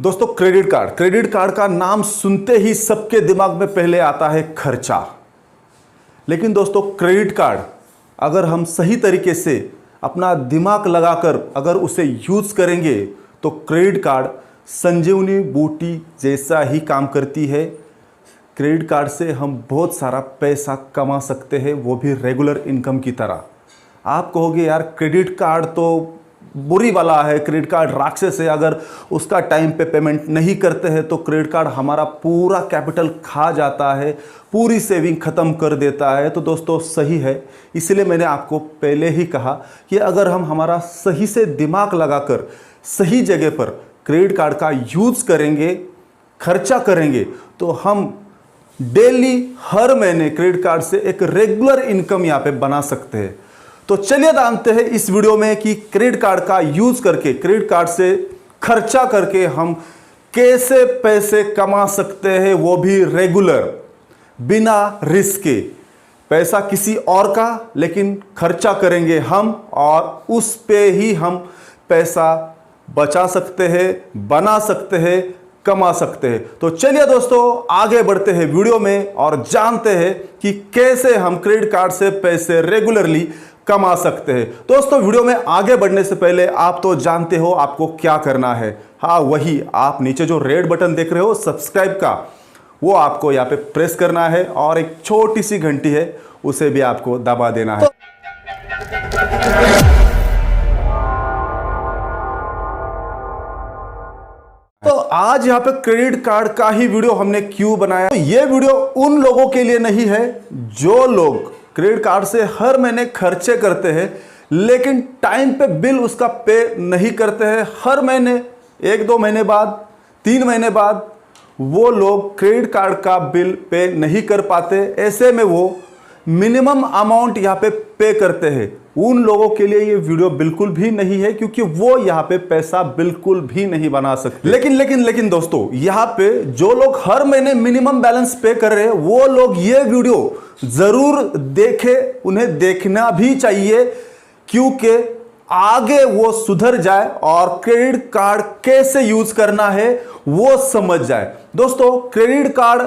दोस्तों credit card का नाम सुनते ही सबके दिमाग में पहले आता है खर्चा। लेकिन दोस्तों क्रेडिट कार्ड अगर हम सही तरीके से अपना दिमाग लगाकर अगर उसे यूज करेंगे तो क्रेडिट कार्ड संजीवनी बूटी जैसा ही काम करती है। क्रेडिट कार्ड से हम बहुत सारा पैसा कमा सकते हैं, वो भी रेगुलर इनकम की तरह। आप कहोगे यार क्रेडिट कार्ड तो बुरी वाला है, क्रेडिट कार्ड राक्षस है, अगर उसका टाइम पे पेमेंट नहीं करते हैं तो क्रेडिट कार्ड हमारा पूरा कैपिटल खा जाता है, पूरी सेविंग ख़त्म कर देता है। तो दोस्तों सही है, इसलिए मैंने आपको पहले ही कहा कि अगर हम हमारा सही से दिमाग लगाकर सही जगह पर क्रेडिट कार्ड का यूज़ करेंगे, खर्चा करेंगे, तो हम डेली हर महीने क्रेडिट कार्ड से एक रेगुलर इनकम यहाँ पे बना सकते हैं। तो चलिए जानते हैं इस वीडियो में कि क्रेडिट कार्ड का यूज करके, क्रेडिट कार्ड से खर्चा करके हम कैसे पैसे कमा सकते हैं, वो भी रेगुलर, बिना रिस्क के। पैसा किसी और का, लेकिन खर्चा करेंगे हम और उस पे ही हम पैसा बचा सकते हैं, बना सकते हैं, कमा सकते हैं। तो चलिए दोस्तों आगे बढ़ते हैं वीडियो में और जानते हैं कि कैसे हम क्रेडिट कार्ड से पैसे रेगुलरली कमा सकते हैं। दोस्तों वीडियो में आगे बढ़ने से पहले आप तो जानते हो आपको क्या करना है। हाँ, वही आप नीचे जो रेड बटन देख रहे हो सब्सक्राइब का, वो आपको यहाँ पे प्रेस करना है और एक छोटी सी घंटी है उसे भी आपको दबा देना है। तो आज यहाँ पे क्रेडिट कार्ड का ही वीडियो हमने क्यों बनाया? तो ये वीडियो उन लोगों के लिए नहीं है जो लोग क्रेडिट कार्ड से हर महीने खर्चे करते हैं लेकिन टाइम पे बिल उसका पे नहीं करते हैं। हर महीने 1-2 महीने बाद, 3 महीने बाद वो लोग क्रेडिट कार्ड का बिल पे नहीं कर पाते। ऐसे में वो मिनिमम अमाउंट यहाँ पे करते हैं। उन लोगों के लिए ये वीडियो बिल्कुल भी नहीं है, क्योंकि वो यहाँ पे पैसा बिल्कुल भी नहीं बना सकते। लेकिन दोस्तों यहाँ पे जो लोग हर महीने मिनिमम बैलेंस पे कर रहे हैं वो लोग ये वीडियो जरूर देखें, उन्हें देखना भी चाहिए, क्योंकि आगे वो सुधर जाए और क्रेडिट कार्ड कैसे यूज करना है वो समझ जाए। दोस्तों क्रेडिट कार्ड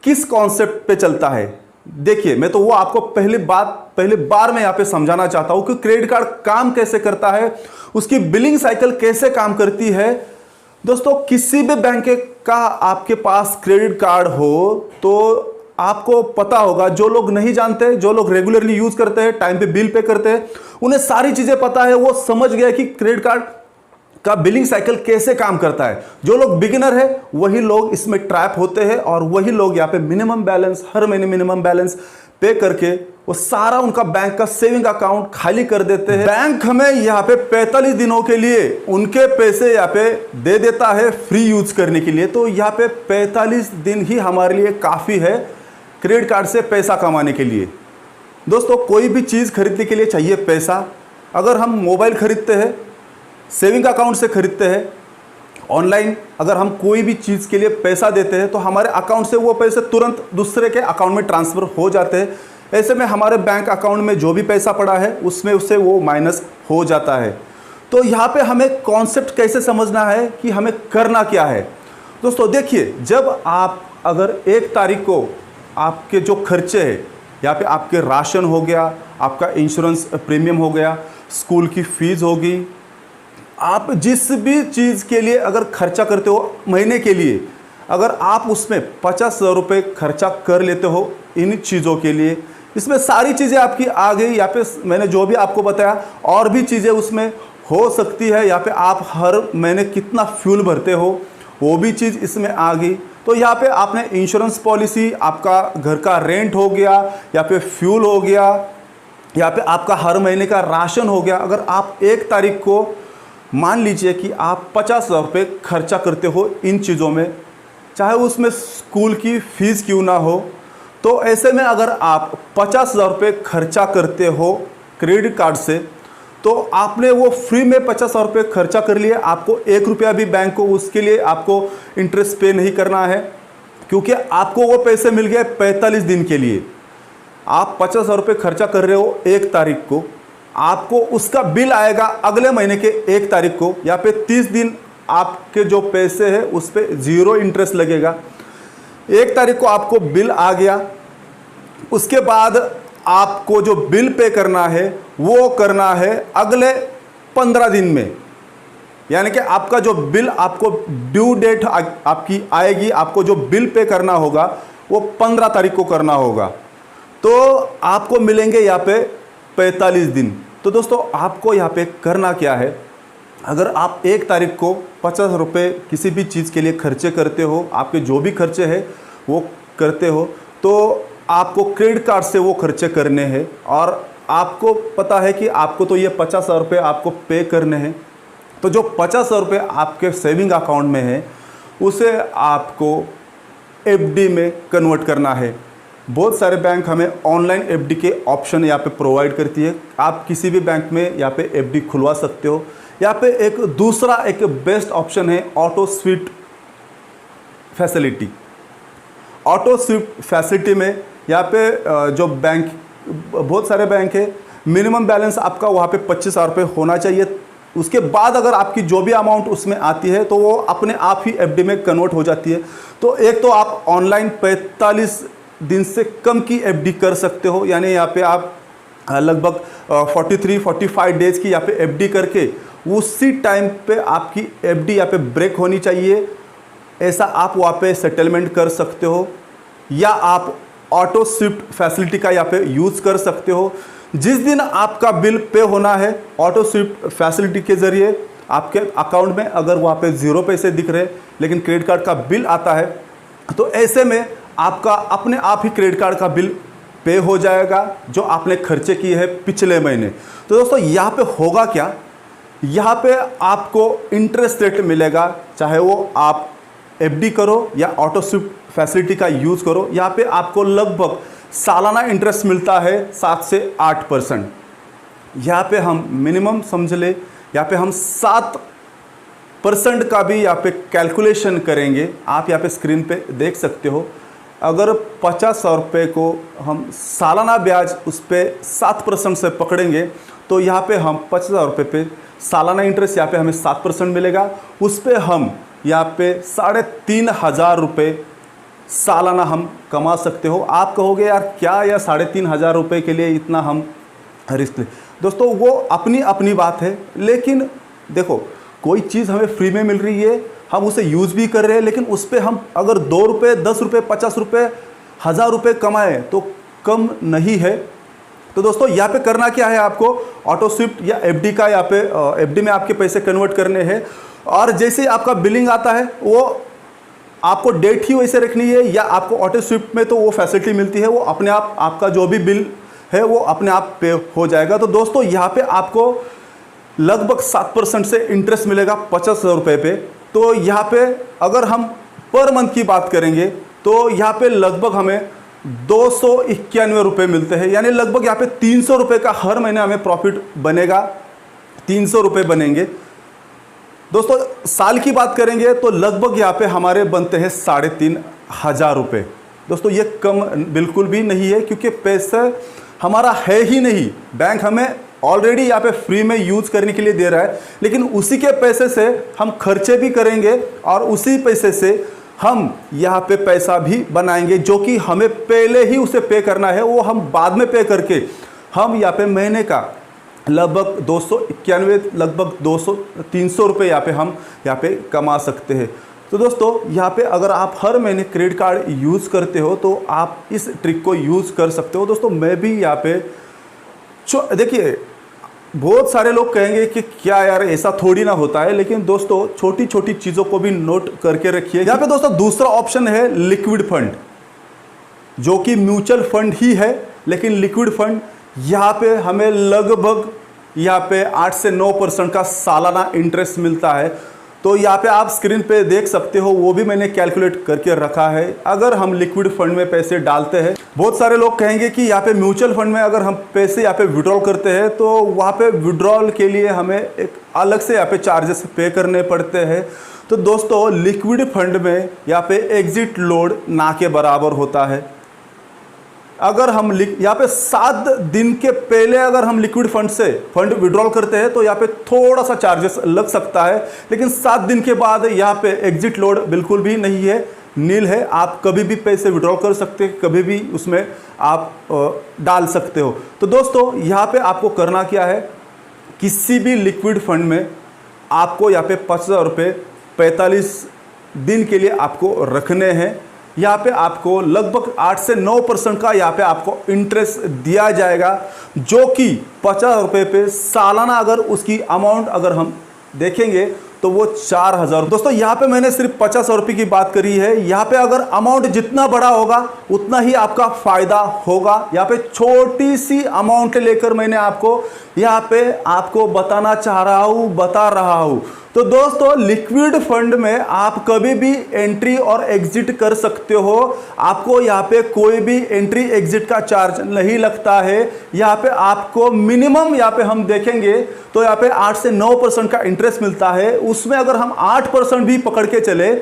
किस कॉन्सेप्ट पे चलता है, देखिए मैं तो वो आपको पहली बार मैं यहां पे समझाना चाहता हूं कि क्रेडिट कार्ड काम कैसे करता है, उसकी बिलिंग साइकिल कैसे काम करती है। दोस्तों किसी भी बैंक का आपके पास क्रेडिट कार्ड हो तो आपको पता होगा, जो लोग नहीं जानते, जो लोग रेगुलरली यूज करते हैं, टाइम पे बिल पे करते हैं, उन्हें सारी चीजें पता है, वो समझ गया कि क्रेडिट कार्ड का बिलिंग साइकिल कैसे काम करता है। जो लोग बिगिनर है वही लोग इसमें ट्रैप होते हैं और वही लोग यहाँ पे मिनिमम बैलेंस, हर महीने मिनिमम बैलेंस पे करके वो सारा उनका बैंक का सेविंग अकाउंट खाली कर देते हैं। बैंक हमें यहाँ पे 45 दिनों के लिए उनके पैसे यहाँ पे दे देता है फ्री यूज करने के लिए। तो यहाँ पे 45 दिन ही हमारे लिए काफ़ी है क्रेडिट कार्ड से पैसा कमाने के लिए। दोस्तों कोई भी चीज़ खरीदने के लिए चाहिए पैसा। अगर हम मोबाइल खरीदते हैं, सेविंग अकाउंट से खरीदते हैं, ऑनलाइन अगर हम कोई भी चीज़ के लिए पैसा देते हैं तो हमारे अकाउंट से वो पैसे तुरंत दूसरे के अकाउंट में ट्रांसफ़र हो जाते हैं। ऐसे में हमारे बैंक अकाउंट में जो भी पैसा पड़ा है उसमें उससे वो माइनस हो जाता है। तो यहाँ पे हमें कॉन्सेप्ट कैसे समझना है कि हमें करना क्या है। दोस्तों देखिए, जब आप अगर 1 तारीख को आपके जो खर्चे हैं, यहाँ पे आपके राशन हो गया, आपका इंश्योरेंस प्रीमियम हो गया, स्कूल की फीस होगी, आप जिस भी चीज़ के लिए अगर खर्चा करते हो महीने के लिए, अगर आप उसमें 50,000 रुपये खर्चा कर लेते हो इन चीज़ों के लिए, इसमें सारी चीज़ें आपकी आ गई। यहाँ पे मैंने जो भी आपको बताया और भी चीज़ें उसमें हो सकती है। यहाँ पे आप हर महीने कितना फ्यूल भरते हो वो भी चीज़ इसमें आ गई। तो यहाँ पे आपने इंश्योरेंस पॉलिसी, आपका घर का रेंट हो गया, यहाँ पे फ्यूल हो गया, यहाँ पे आपका हर महीने का राशन हो गया। अगर आप 1 तारीख को मान लीजिए कि आप 50,000 रुपये खर्चा करते हो इन चीज़ों में, चाहे उसमें स्कूल की फ़ीस क्यों ना हो, तो ऐसे में अगर आप 50,000 रुपये खर्चा करते हो क्रेडिट कार्ड से, तो आपने वो फ्री में 50,000 रुपये खर्चा कर लिए। आपको 1 रुपया भी बैंक को उसके लिए आपको इंटरेस्ट पे नहीं करना है, क्योंकि आपको वो पैसे मिल गए 45 दिन के लिए। आप 50,000 रुपये खर्चा कर रहे हो 1 तारीख को, आपको उसका बिल आएगा अगले महीने के 1 तारीख को। यहाँ पे 30 दिन आपके जो पैसे हैं उस पर 0 इंटरेस्ट लगेगा। 1 तारीख को आपको बिल आ गया, उसके बाद आपको जो बिल पे करना है वो करना है अगले 15 दिन में। यानी कि आपका जो बिल, आपको ड्यू डेट आपकी आएगी, आपको जो बिल पे करना होगा वो 15 तारीख को करना होगा। तो आपको मिलेंगे यहाँ पे 45 दिन। तो दोस्तों आपको यहाँ पे करना क्या है, अगर आप 1 तारीख को 50 रुपये किसी भी चीज़ के लिए खर्चे करते हो, आपके जो भी खर्चे हैं वो करते हो, तो आपको क्रेडिट कार्ड से वो खर्चे करने हैं। और आपको पता है कि आपको तो ये 50 रुपये आपको पे करने हैं। तो जो 50 रुपये आपके सेविंग अकाउंट में है उसे आपको एफडी में कन्वर्ट करना है। बहुत सारे बैंक हमें ऑनलाइन एफडी के ऑप्शन यहाँ पे प्रोवाइड करती है। आप किसी भी बैंक में यहाँ पे एफडी खुलवा सकते हो। यहाँ पे एक दूसरा एक बेस्ट ऑप्शन है auto SVEEP facility. Auto SVEEP facility में यहाँ पे जो बैंक, बहुत सारे बैंक है, मिनिमम बैलेंस आपका वहाँ पे 25 रुपये होना चाहिए। उसके बाद अगर आपकी जो भी अमाउंट उसमें आती है तो वो अपने आप ही एफडी में कन्वर्ट हो जाती है। तो एक तो आप ऑनलाइन 45 दिन से कम की एफडी कर सकते हो, यानी यहाँ पे आप लगभग 43-45 डेज़ की यहाँ पे एफडी करके उसी टाइम पे आपकी एफडी यहाँ पे ब्रेक होनी चाहिए, ऐसा आप वहाँ पे सेटलमेंट कर सकते हो। या आप ऑटो स्विफ्ट फैसिलिटी का यहाँ पे यूज़ कर सकते हो। जिस दिन आपका बिल पे होना है, ऑटो स्विफ्ट फैसिलिटी के ज़रिए आपके अकाउंट में अगर वहाँ पे 0 पैसे दिख रहे लेकिन क्रेडिट कार्ड का बिल आता है, तो ऐसे में आपका अपने आप ही क्रेडिट कार्ड का बिल पे हो जाएगा जो आपने खर्चे किए हैं पिछले महीने। तो दोस्तों यहाँ पे होगा क्या, यहाँ पे आपको इंटरेस्ट रेट मिलेगा, चाहे वो आप एफडी करो या ऑटो स्विफ्ट फैसिलिटी का यूज़ करो। यहाँ पे आपको लगभग सालाना इंटरेस्ट मिलता है 7 से 8%। यहाँ पे हम मिनिमम समझ ले, यहाँ पे हम 7% का भी यहाँ पे कैलकुलेशन करेंगे। आप यहाँ पे स्क्रीन पे देख सकते हो। अगर 50 रुपये को हम सालाना ब्याज उस पर 7% से पकड़ेंगे तो यहाँ पे हम 50 रुपये पे सालाना इंटरेस्ट यहाँ पे हमें 7% मिलेगा। उस पर हम यहाँ पे 3,500 रुपये सालाना हम कमा सकते हो। आप कहोगे यार क्या, या 3,500 रुपये के लिए इतना हम रिस्क ले। दोस्तों वो अपनी अपनी बात है, लेकिन देखो कोई चीज़ हमें फ्री में मिल रही है, हम उसे यूज़ भी कर रहे हैं, लेकिन उस पर हम अगर 2 रुपये, 10 रुपये, 50 रुपये, 1000 रुपये कमाएँ तो कम नहीं है। तो दोस्तों यहाँ पे करना क्या है, आपको ऑटो स्विफ्ट या एफडी का यहाँ पे एफडी में आपके पैसे कन्वर्ट करने हैं। और जैसे ही आपका बिलिंग आता है वो आपको डेट ही वैसे रखनी है, या आपको ऑटो स्विफ्ट में तो वो फैसिलिटी मिलती है, वो अपने आप आपका जो भी बिल है वो अपने आप पे हो जाएगा। तो दोस्तों यहाँ पे आपको लगभग 7% से इंटरेस्ट मिलेगा 50 रुपये पे। तो यहाँ पे अगर हम पर मंथ की बात करेंगे तो यहाँ पे लगभग हमें 291 रुपये मिलते हैं, यानी लगभग यहाँ पे 300 रुपये का हर महीने हमें प्रॉफिट बनेगा, 300 रुपये बनेंगे। दोस्तों साल की बात करेंगे तो लगभग यहाँ पे हमारे बनते हैं 3,500 रुपये। दोस्तों ये कम बिल्कुल भी नहीं है, क्योंकि पैसा हमारा है ही नहीं, बैंक हमें ऑलरेडी यहाँ पे फ्री में यूज़ करने के लिए दे रहा है, लेकिन उसी के पैसे से हम खर्चे भी करेंगे और उसी पैसे से हम यहाँ पे पैसा भी बनाएंगे, जो कि हमें पहले ही उसे पे करना है, वो हम बाद में पे करके हम यहाँ पे महीने का लगभग 291, लगभग 200-300 रुपये हम यहाँ पे कमा सकते हैं। तो दोस्तों यहाँ पे अगर आप हर महीने क्रेडिट कार्ड यूज़ करते हो तो आप इस ट्रिक को यूज़ कर सकते हो। दोस्तों मैं भी यहाँ पे देखिए, बहुत सारे लोग कहेंगे कि क्या यार ऐसा थोड़ी ना होता है, लेकिन दोस्तों छोटी छोटी चीज़ों को भी नोट करके रखिए। यहाँ पे दोस्तों दूसरा ऑप्शन है लिक्विड फंड, जो कि म्यूचुअल फंड ही है, लेकिन लिक्विड फंड यहाँ पे हमें लगभग यहाँ पे 8 से 9% का सालाना इंटरेस्ट मिलता है। तो यहाँ पे आप स्क्रीन पे देख सकते हो, वो भी मैंने कैलकुलेट करके रखा है। अगर हम लिक्विड फंड में पैसे डालते हैं, बहुत सारे लोग कहेंगे कि यहाँ पे म्यूचुअल फंड में अगर हम पैसे यहाँ पे विड्रॉल करते हैं तो वहाँ पे विड्रॉल के लिए हमें एक अलग से यहाँ पे चार्जेस पे करने पड़ते हैं। तो दोस्तों लिक्विड फंड में यहाँ पे एग्जिट लोड ना के बराबर होता है। अगर हम यहाँ पे 7 दिन के पहले अगर हम लिक्विड फंड से फंड विड्रॉल करते हैं तो यहाँ पे थोड़ा सा चार्जेस लग सकता है, लेकिन 7 दिन के बाद यहाँ पे एग्जिट लोड बिल्कुल भी नहीं है, नील है। आप कभी भी पैसे विड्रॉल कर सकते हैं, कभी भी उसमें आप डाल सकते हो। तो दोस्तों यहाँ पे आपको करना क्या है, किसी भी लिक्विड फंड में आपको यहाँ पे 50,000 रुपये 45 दिन के लिए आपको रखने हैं। यहाँ पे आपको लगभग 8 से 9% का यहाँ पे आपको इंटरेस्ट दिया जाएगा, जो कि 50,000 रुपये पे सालाना अगर उसकी अमाउंट अगर हम देखेंगे तो वो 4,000। दोस्तों यहाँ पे मैंने सिर्फ 50,000 रुपये की बात करी है। यहाँ पे अगर अमाउंट जितना बड़ा होगा उतना ही आपका फायदा होगा। यहाँ पे छोटी सी अमाउंट लेकर मैंने आपको यहाँ पे आपको बता रहा हूँ। तो दोस्तों लिक्विड फंड में आप कभी भी एंट्री और एग्जिट कर सकते हो। आपको यहाँ पे कोई भी एंट्री एग्जिट का चार्ज नहीं लगता है। यहाँ पे आपको मिनिमम यहाँ पे हम देखेंगे तो यहाँ पे 8 से 9% का इंटरेस्ट मिलता है। उसमें अगर हम 8% भी पकड़ के चले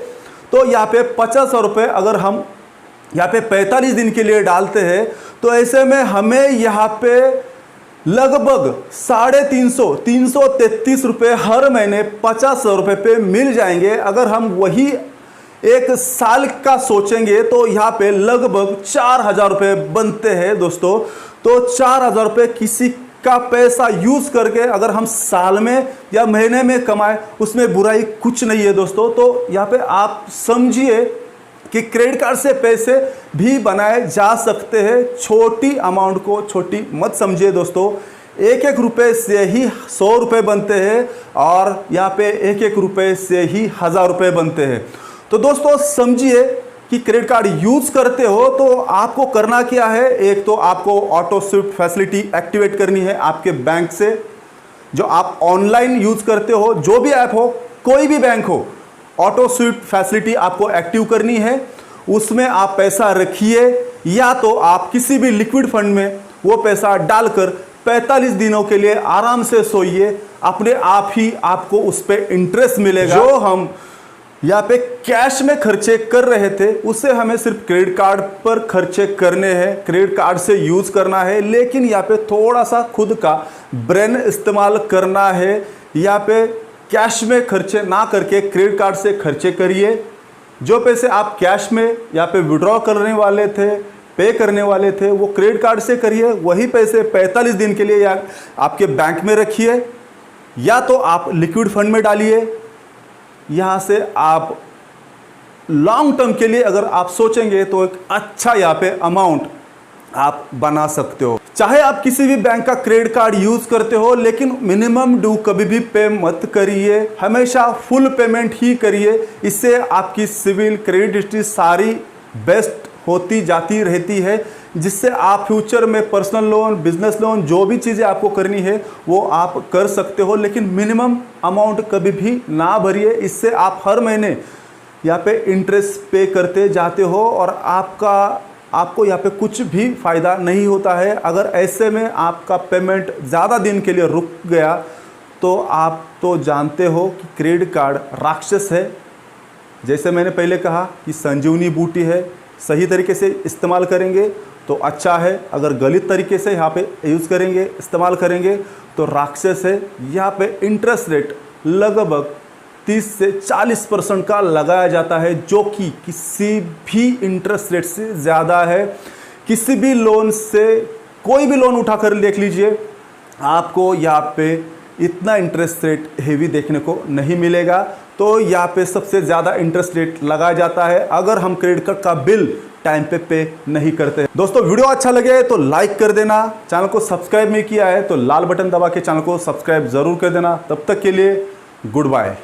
तो यहाँ पे 50,000 रुपये अगर हम यहाँ पे 45 दिन के लिए डालते हैं तो ऐसे में हमें यहाँ पे लगभग 333 रुपये हर महीने 50,000 रुपये पे मिल जाएंगे। अगर हम वही 1 साल का सोचेंगे तो यहाँ पे लगभग 4,000 रुपये बनते हैं दोस्तों। तो 4,000 रुपये किसी का पैसा यूज करके अगर हम साल में या महीने में कमाए उसमें बुराई कुछ नहीं है दोस्तों। तो यहाँ पे आप समझिए कि क्रेडिट कार्ड से पैसे भी बनाए जा सकते हैं। छोटी अमाउंट को छोटी मत समझिए दोस्तों। 1-1 रुपये से ही 100 रुपये बनते हैं और यहाँ पे 1-1 रुपये से ही 1,000 रुपये बनते हैं। तो दोस्तों समझिए कि क्रेडिट कार्ड यूज करते हो तो आपको करना क्या है। एक तो आपको ऑटो स्विफ्ट फैसिलिटी एक्टिवेट करनी है आपके बैंक से, जो आप ऑनलाइन यूज करते हो, जो भी ऐप हो, कोई भी बैंक हो, ऑटो स्विफ्ट फैसिलिटी आपको एक्टिव करनी है। उसमें आप पैसा रखिए या तो आप किसी भी लिक्विड फंड में वो पैसा डालकर 45 दिनों के लिए आराम से सोइए, अपने आप ही आपको उस पर इंटरेस्ट मिलेगा। जो हम यहाँ पे कैश में खर्चे कर रहे थे उससे हमें सिर्फ क्रेडिट कार्ड पर खर्चे करने हैं, क्रेडिट कार्ड से यूज करना है। लेकिन यहाँ पे थोड़ा सा खुद का ब्रेन इस्तेमाल करना है। यहाँ पे कैश में खर्चे ना करके क्रेडिट कार्ड से खर्चे करिए। जो पैसे आप कैश में यहाँ पे विड्रॉ करने वाले थे, पे करने वाले थे, वो क्रेडिट कार्ड से करिए। वही पैसे 45 दिन के लिए या आपके बैंक में रखिए या तो आप लिक्विड फंड में डालिए। यहाँ से आप लॉन्ग टर्म के लिए अगर आप सोचेंगे तो एक अच्छा यहाँ पे अमाउंट आप बना सकते हो। चाहे आप किसी भी बैंक का क्रेडिट कार्ड यूज करते हो, लेकिन मिनिमम ड्यू कभी भी पे मत करिए, हमेशा फुल पेमेंट ही करिए। इससे आपकी सिविल क्रेडिट हिस्ट्री सारी बेस्ट होती जाती रहती है, जिससे आप फ्यूचर में पर्सनल लोन, बिजनेस लोन, जो भी चीज़ें आपको करनी है वो आप कर सकते हो। लेकिन मिनिमम अमाउंट कभी भी ना भरिए। इससे आप हर महीने यहाँ पे इंटरेस्ट पे करते जाते हो और आपको यहाँ पे कुछ भी फ़ायदा नहीं होता है। अगर ऐसे में आपका पेमेंट ज़्यादा दिन के लिए रुक गया तो आप तो जानते हो कि क्रेडिट कार्ड राक्षस है। जैसे मैंने पहले कहा कि संजीवनी बूटी है, सही तरीके से इस्तेमाल करेंगे तो अच्छा है, अगर गलत तरीके से यहाँ पे यूज़ करेंगे, इस्तेमाल करेंगे तो राक्षस है। यहाँ पे इंटरेस्ट रेट लगभग 30 से 40% का लगाया जाता है, जो कि किसी भी इंटरेस्ट रेट से ज़्यादा है। किसी भी लोन से, कोई भी लोन उठाकर देख लीजिए, आपको यहाँ पे इतना इंटरेस्ट रेट हेवी देखने को नहीं मिलेगा। तो यहाँ पे सबसे ज़्यादा इंटरेस्ट रेट लगाया जाता है अगर हम क्रेडिट कार्ड का बिल टाइम पे नहीं करते। दोस्तों वीडियो अच्छा लगे तो लाइक कर देना, चैनल को सब्सक्राइब नहीं किया है तो लाल बटन दबा के चैनल को सब्सक्राइब ज़रूर कर देना। तब तक के लिए गुड बाय।